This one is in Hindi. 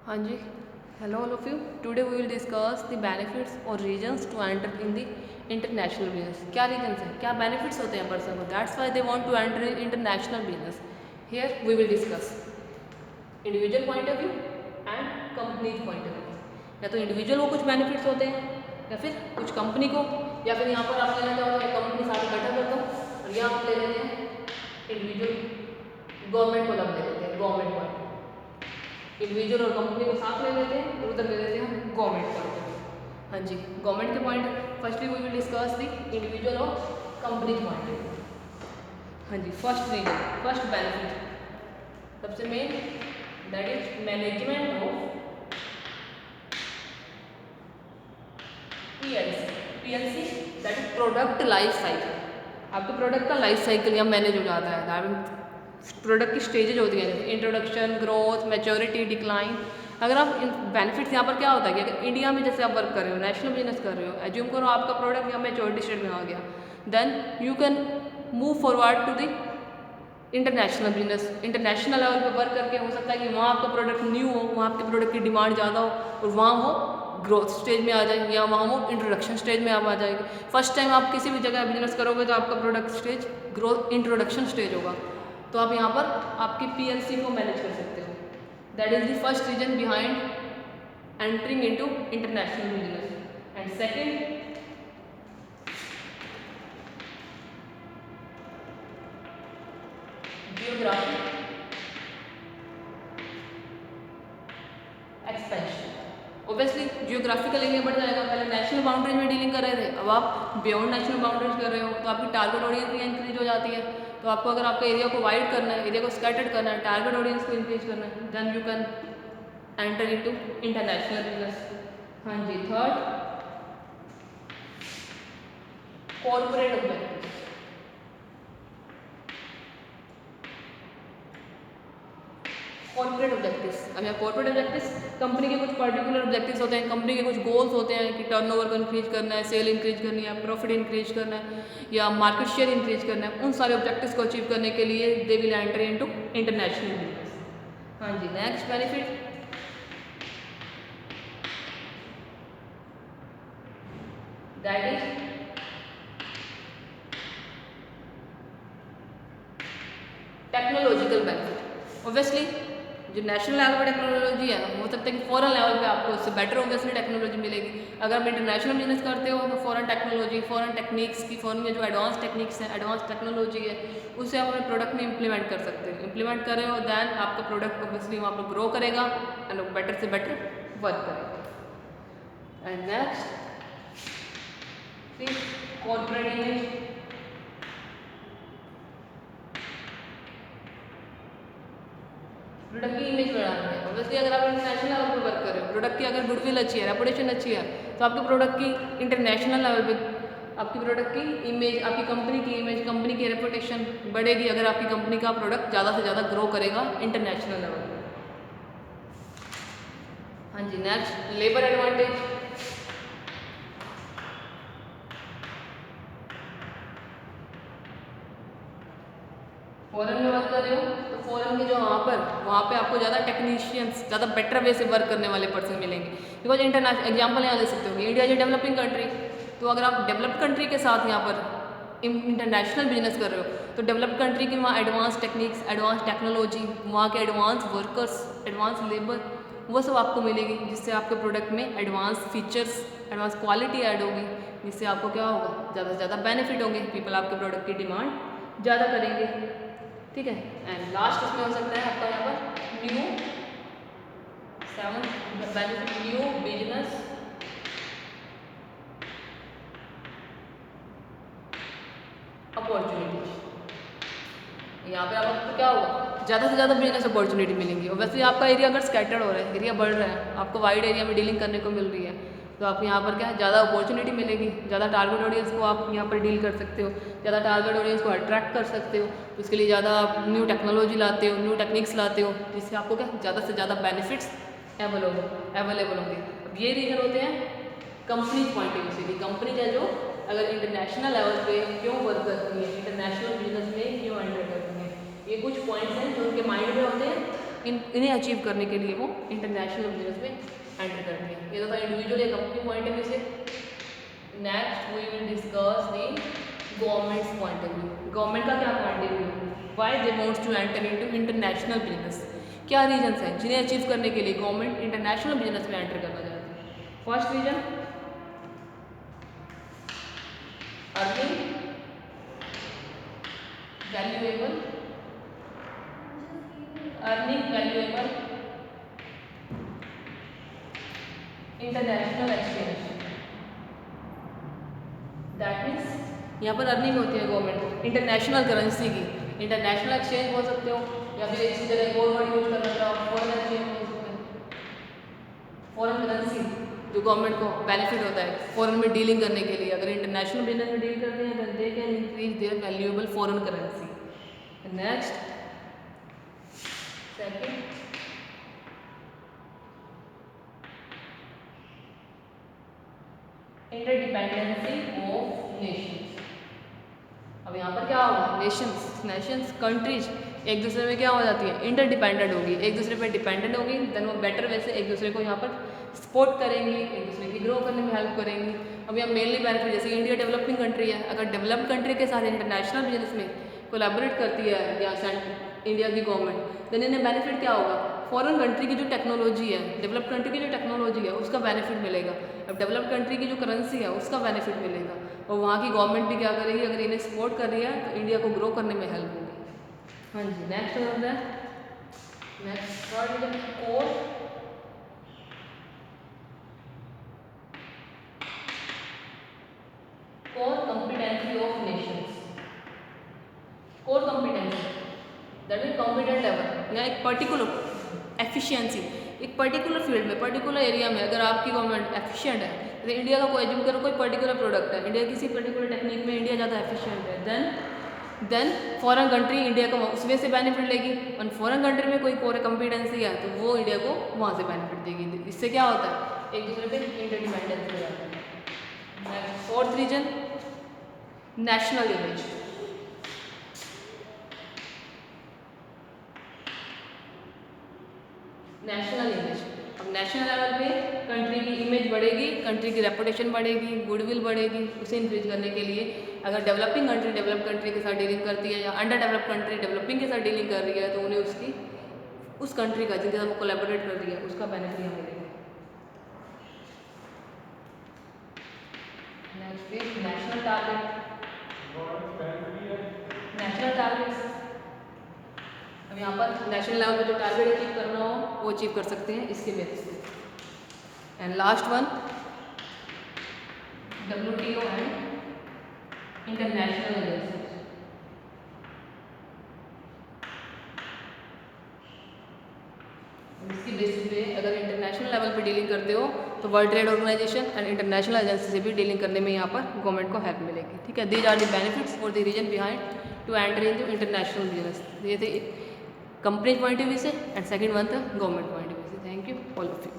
हाँ जी, hello all of you. Today we will discuss the benefits or reasons to enter in the international business. क्या reasons हैं, क्या benefits होते हैं person को, that's why they want to enter in international business. Here we will discuss individual point of view and company point of view. या तो individual को कुछ benefits होते हैं या फिर कुछ कंपनी को, या फिर यहाँ पर आप लेना चाहोगे कंपनी साथ बैठा करता हूँ और यहाँ आप ले लेते हैं इंडिविजुअल गवर्नमेंट को लग ले लेते हैं गवर्नमेंट पॉइंट, इंडिविजुअल और कंपनी को साथ ले लेते हैं और उधर ले लेते हैं हम गवर्नमेंट पॉइंट। हाँ जी, गवर्नमेंट के point firstly we will discuss the individual और कंपनी पॉइंट। हाँ जी, फर्स्ट रीजन, फर्स्ट बेनिफिट सबसे main that is management of PLC that is product life cycle. आपके प्रोडक्ट का लाइफ साइकिल यहाँ मैनेज हो जाता है, दैट मीन प्रोडक्ट की स्टेजेज होती हैं जैसे इंट्रोडक्शन, ग्रोथ, मैच्योरिटी, डिक्लाइन। अगर आप बेनिफिट्स यहाँ पर क्या होता है कि अगर इंडिया में जैसे आप वर्क कर रहे हो, नेशनल बिजनेस कर रहे हो, एज्यूम करो आपका प्रोडक्ट यहाँ मैच्योरिटी स्टेज में आ गया, then you can move forward to the international business. International level पे वर्क करके हो सकता है कि वहाँ आपका प्रोडक्ट न्यू हो, वहाँ आपके प्रोडक्ट की डिमांड ज़्यादा हो और वहाँ वो ग्रोथ स्टेज में आ जाए या वहाँ वो इंट्रोडक्शन स्टेज में आप आ जाएगी। फर्स्ट टाइम आप किसी भी जगह बिजनेस करोगे तो आपका product stage growth introduction stage होगा, तो आप यहाँ पर आपकी पीएलसी को मैनेज कर सकते हो। That is the first reason behind entering into international business. And second, geography expansion. Obviously geographical area बढ़ जाएगा, पहले नेशनल बाउंड्रीज में डीलिंग कर रहे थे, अब आप बियॉन्ड नेशनल बाउंड्रीज कर रहे हो तो आपकी टारगेट ऑडियंस भी इंक्रीज हो जाती है। तो आपको अगर आपका एरिया को वाइड करना है, एरिया को स्कैटर्ड करना है, टारगेट ऑडियंस को इंक्रीज करना है, then you can enter into international business. हाँ जी, third corporate objectives. Corporate objectives, अब यहाँ कॉर्पोरेट ऑब्जेक्टिव्स कंपनी के कुछ पर्टिकुलर ऑब्जेक्टिव्स होते हैं, कंपनी के कुछ गोल्स होते हैं कि टर्नओवर को इंक्रीज करना है, सेल इंक्रीज करनी है, प्रॉफिट इंक्रीज करना है या मार्केट शेयर इंक्रीज करना है। उन सारे ऑब्जेक्टिव्स को अचीव करने के लिए they will enter into international business. हाँ जी, next benefit that is technological benefit. Obviously जो नेशनल लेवल पर टेक्नोलॉजी है, हो सकता है कि फॉरेन लेवल पे आपको उससे बेटर ऑब्वियसली टेक्नोलॉजी मिलेगी। अगर आप इंटरनेशनल बिजनेस करते हो तो फॉरेन टेक्नोलॉजी, फॉरेन टेक्निक्स की, फॉरेन में जो एडवांस टेक्निक्स हैं, एडवांस टेक्नोलॉजी है, उसे आप अपने प्रोडक्ट में इंप्लीमेंट कर सकते हो। इंप्लीमेंट कर रहे हो दैन आपका प्रोडक्ट ऑब्वियसली वहाँ पर ग्रो करेगा एंड बेटर से बेटर वर्क करेगा। And next corporate image. Product की इमेज बढ़ानी है। ऑब्वियसली अगर आप इंटरनेशनल लेवल पर वर्क कर रहे हो, प्रोडक्ट की अगर गुडविल अच्छी है, रेपुटेशन अच्छी है, तो आपके प्रोडक्ट की इंटरनेशनल लेवल पे आपकी प्रोडक्ट की इमेज, आपकी कंपनी की इमेज, कंपनी की रेपुटेशन बढ़ेगी अगर आपकी कंपनी का प्रोडक्ट ज़्यादा से ज़्यादा ग्रो करेगा इंटरनेशनल लेवल पर। हाँ जी, नेक्स्ट लेबर एडवांटेज। फॉरेन में वर्क कर रहे हो तो फॉरेन के जो वहाँ पे आपको ज़्यादा टेक्नीशियंस, ज़्यादा बेटर वे से वर्क करने वाले पर्सन मिलेंगे। बिकॉज इंटरनेशनल एग्जांपल यहाँ ले सकते हो, इंडिया इज डेवलपिंग कंट्री, तो अगर आप डेवलप्ड कंट्री के साथ यहाँ पर इंटरनेशनल बिजनेस कर रहे हो तो डेवलप्ड कंट्री की वहाँ एडवांस टेक्निक्स, एडवांस टेक्नोलॉजी, वहाँ के एडवांस वर्कर्स, एडवांस लेबर, वो सब आपको मिलेगी, जिससे आपके प्रोडक्ट में advance features, advance quality add होगी, जिससे आपको क्या होगा, ज़्यादा से ज़्यादा बेनिफिट होंगे, पीपल आपके प्रोडक्ट की डिमांड ज़्यादा करेंगे। ठीक है, एंड लास्ट इसमें हो सकता है आपका यहाँ पर new 7 benefit, new business opportunities. यहाँ पे आपको क्या होगा, ज़्यादा से ज़्यादा बिजनेस अपॉर्चुनिटी मिलेंगी। और वैसे आपका एरिया अगर स्कैटर्ड हो रहा है, एरिया बढ़ रहा है, आपको वाइड एरिया में डीलिंग करने को मिल रही है, तो आप यहाँ पर क्या है, ज़्यादा अपॉर्चुनिटी मिलेगी, ज़्यादा टारगेट ऑडियंस को आप यहाँ पर डील कर सकते हो, ज़्यादा टारगेट ऑडियंस को अट्रैक्ट कर सकते हो, उसके लिए ज़्यादा आप न्यू टेक्नोलॉजी लाते हो, न्यू टेक्निक्स लाते हो, जिससे आपको क्या ज़्यादा से ज़्यादा बेनिफिट्स अवेलेबल होंगे। अब ये रीजन होते हैं कंपनी पॉइंट ऑफ व्यू से, कंपनी है जो अगर इंटरनेशनल लेवल पे क्यों वर्क करती है, इंटरनेशनल बिजनेस में क्यों एंटर करती है, ये कुछ पॉइंट्स हैं जो उनके माइंड में होते हैं इन्हें अचीव करने के लिए वो इंटरनेशनल बिजनेस में एंटर करते हैं। ये तो था इंडिविजुअल या कंपनी पॉइंट ऑफ व्यू से। Next we will discuss the government's point of view. Government का क्या point of view, why they wants to enter into international business, क्या रीजंस हैं जिन्हें अचीव करने के लिए गवर्नमेंट इंटरनेशनल बिजनेस में एंटर करना चाहती है। First reason, earning valuable international exchange. That means यहाँ पर अर्निंग होती है गवर्नमेंट इंटरनेशनल करेंसी की, इंटरनेशनल एक्सचेंज बोल सकते हो, या फिर इसी जगह एक और वर्ड यूज करना चाहो फॉरेन एक्सचेंज बोल सकते हैं। फॉरेन करेंसी जो गवर्नमेंट को बेनिफिट होता है फॉरेन में डीलिंग करने के लिए, अगर इंटरनेशनल बिजनेस में डील करते हैं तो they can increase their valuable foreign currency. Next second, interdependency of Nations. अब यहाँ पर क्या होगा, नेशंस कंट्रीज एक दूसरे में क्या हो जाती है, इंटरडिपेंडेंट होगी, एक दूसरे पे डिपेंडेंट होगी, देन वो बेटर वे से एक दूसरे को यहाँ पर सपोर्ट करेंगी, एक दूसरे की ग्रो करने में हेल्प करेंगी। अब यहाँ मेनली बेनिफिट, जैसे इंडिया डेवलपिंग कंट्री है, अगर डेवलप्ड कंट्री के साथ इंटरनेशनल बिजनेस में कोलैबोरेट करती है या इंडिया की गवर्नमेंट, देन इन्हें बेनिफिट क्या होगा, फॉरेन कंट्री की जो टेक्नोलॉजी है, डेवलप्ड कंट्री की जो टेक्नोलॉजी है उसका बेनिफिट मिलेगा, अब डेवलप्ड कंट्री की जो करेंसी है उसका बेनिफिट मिलेगा, और वहाँ की गवर्नमेंट भी क्या करेगी, अगर इन्हें सपोर्ट कर रही है तो इंडिया को ग्रो करने में हेल्प होगी। हाँ जी, नेक्स्ट होता है, नेक्स्ट थर्ड है core competency of Nations. Core competency that mean competent level, या एक पर्टिकुलर एफिशिएंसी, एक पर्टिकुलर फील्ड में, पर्टिकुलर एरिया में अगर आपकी गवर्नमेंट एफिशिएंट है, जैसे इंडिया का कोई एज्यूम करो कोई पर्टिकुलर प्रोडक्ट है, इंडिया किसी पर्टिकुलर टेक्निक में इंडिया ज़्यादा एफिशिएंट है, देन फॉरेन कंट्री इंडिया को उस वे से बेनिफिट लेगी, और फॉरेन कंट्री में कोई कोर कॉम्पिटेंसी है तो वो इंडिया को वहाँ से बेनिफिट देगी। इससे क्या होता है, एक दूसरे पे इंटरडिपेंडेंस हो जाता है। Fourth reason, national image. National image, अब नेशनल लेवल पे कंट्री की इमेज बढ़ेगी, कंट्री की रेपुटेशन बढ़ेगी, गुडविल बढ़ेगी, उसे इंक्रीज करने के लिए अगर डेवलपिंग कंट्री डेवलप कंट्री के साथ डीलिंग करती है, या अंडर डेवलप कंट्री डेवलपिंग के साथ डीलिंग कर रही है, तो उन्हें उसकी उस कंट्री का जिनके साथ वो कोलैबोरेट कर रही है उसका बेनिफिट यहाँ मिलेगा। Next is national target. National targets, अब यहाँ पर नेशनल लेवल पे जो टारगेट अचीव करना हो वो अचीव कर सकते हैं इसके बेसिस पे। And last one, WTO and international agency. इसकी बेसिस पे अगर इंटरनेशनल लेवल पे डीलिंग करते हो तो world trade organisation and international agency से भी डीलिंग करने में यहाँ पर गवर्नमेंट को हेल्प मिलेगी। ठीक है, these are the benefits for the reason behind to enter in international business. ये थे कंपनी पॉइंट ऑफ व्यू से, एंड सेकंड वन था गवर्नमेंट पॉइंट ऑफ व्यू से। Thank you all of you.